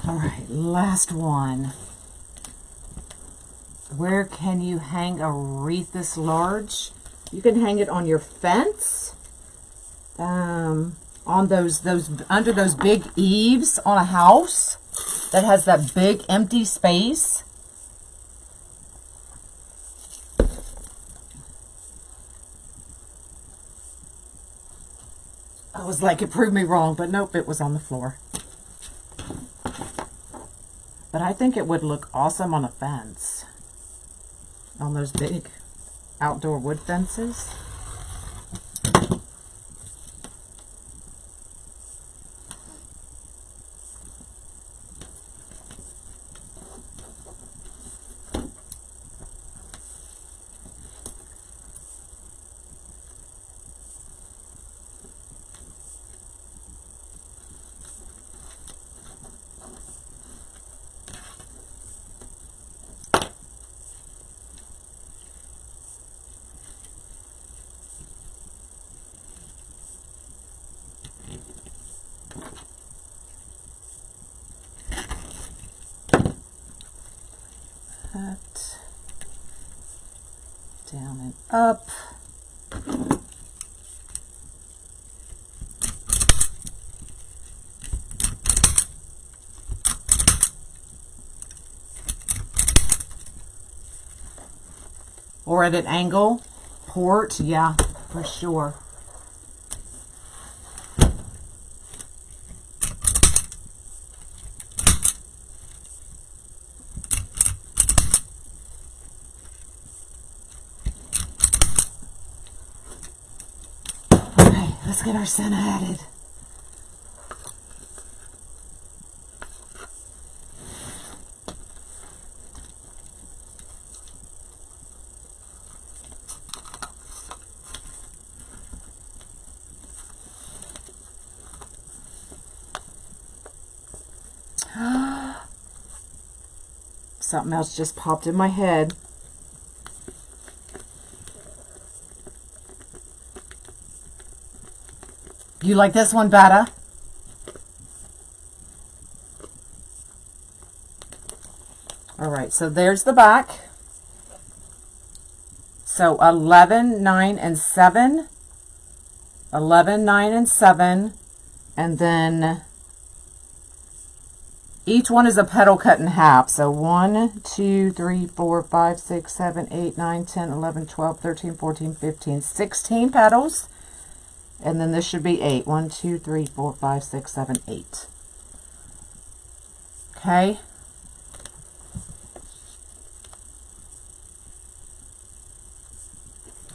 [SPEAKER 1] All right, last one. Where can you hang a wreath this large? You can hang it on your fence, on those under those big eaves on a house that has that big empty space. I was like, it proved me wrong, but nope, it was on the floor. But I think it would look awesome on a fence, on those big outdoor wood fences. That down and up. Or at an angle. Port, yeah, for sure. Let's get our senna added. Something else just popped in my head. You like this one better? All right, so there's the back. So 11, 9, and 7. 11, 9, and 7. And then each one is a petal cut in half. So 1, 2, 3, 4, 5, 6, 7, 8, 9, 10, 11, 12, 13, 14, 15, 16 petals. And then this should be 8. 1, 2, 3, 4, 5, 6, 7, 8. Okay.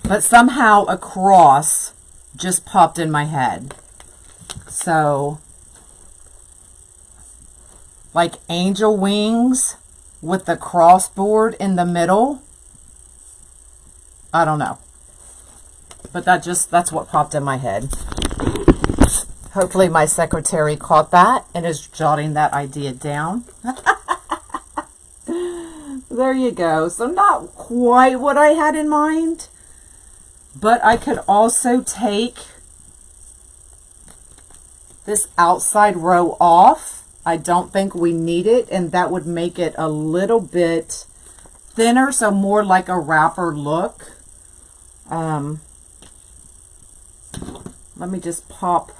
[SPEAKER 1] But somehow a cross just popped in my head. So, like angel wings with the crossboard in the middle. I don't know. But that's what popped in my head. Hopefully my secretary caught that and is jotting that idea down. There you go. So not quite what I had in mind. But I could also take this outside row off. I don't think we need it, and that would make it a little bit thinner, so more like a wrapper look. Let me just pop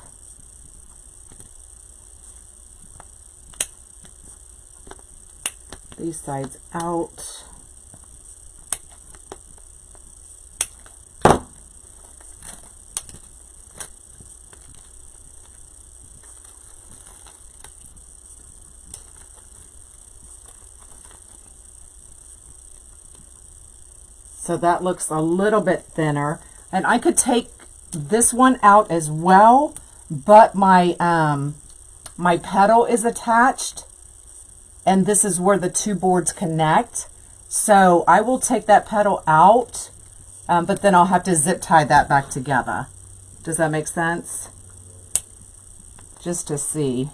[SPEAKER 1] these sides out. So that looks a little bit thinner. And I could take this one out as well, but my my petal is attached, and this is where the two boards connect. So I will take that petal out, but then I'll have to zip tie that back together. Does that make sense? Just to see.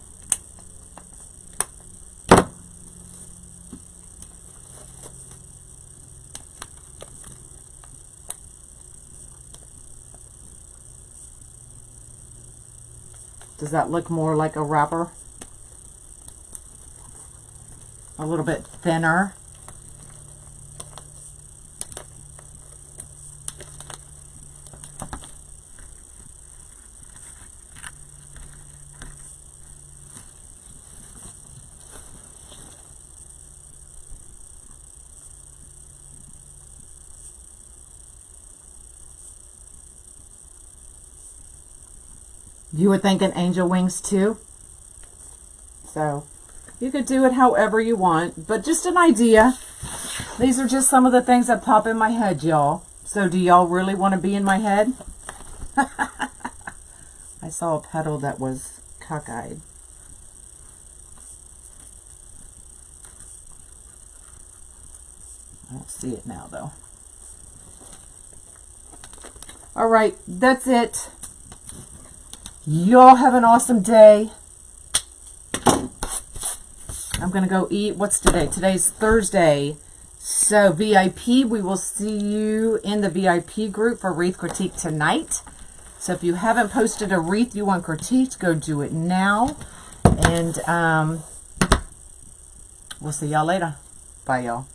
[SPEAKER 1] Does that look more like a wrapper? A little bit thinner. You were thinking angel wings too? So you could do it however you want, but just an idea. These are just some of the things that pop in my head, y'all. So do y'all really want to be in my head? I saw a petal that was cockeyed. I don't see it now though. All right, that's it. Y'all have an awesome day. I'm going to go eat. What's today? Today's Thursday. So VIP, we will see you in the VIP group for wreath critique tonight. So if you haven't posted a wreath you want critiqued, go do it now. And we'll see y'all later. Bye, y'all.